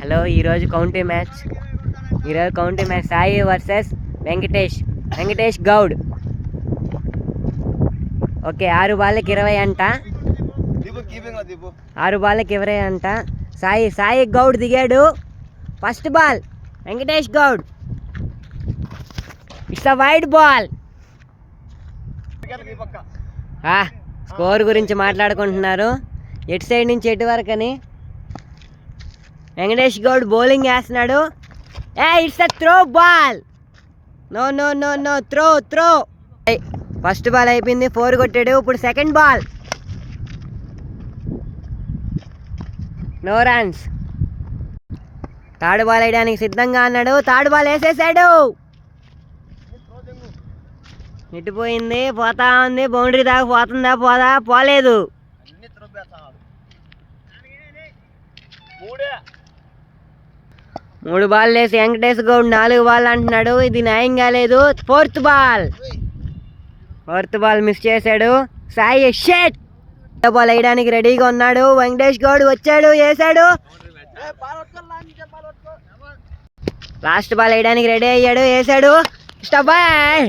Hello, ఈరోజు county match Sai versus Venkatesh Goud. Okay, 6 బాళ్ళకి 20 అంట. 6 బాళ్ళకి 20 అంట. సాయి గౌడ్ దిగాడు. First ball Venkatesh Goud. It's a wide ball. Score గురించి మాట్లాడుకుంటున్నారు, ఎటు సైడ్ నుంచి ఎటు వరకు అని. వెంకటేష్ గౌడ్ బౌలింగ్ వేస్తున్నాడు. It's a throw ball. No throw. First ball అయిపోయింది, 4 కొట్టాడు. ఇప్పుడు second ball, no runs. Third ball వేయడానికి సిద్ధంగా అన్నాడు. థర్డ్ బాల్ వేసేసాడు. ఇటుపోయింది, పోతా ఉంది. బౌండరీ దాకా పోతుందా? పోలేదు. 3 బాల్ వేసి వెంకటేష్ గౌడ్ 4 బాల్ అంటున్నాడు. ఇది న్యాయంగా లేదు. ఫోర్త్ బాల్ మిస్ చేశాడు. సాయి షెట్ బాల్ వేయడానికి రెడీగా ఉన్నాడు. వెంకటేష్ గౌడ్ వచ్చాడు, వేసాడు. లాస్ట్ బాల్ వేయడానికి రెడీ అయ్యాడు, వేసాడు. Stop bye.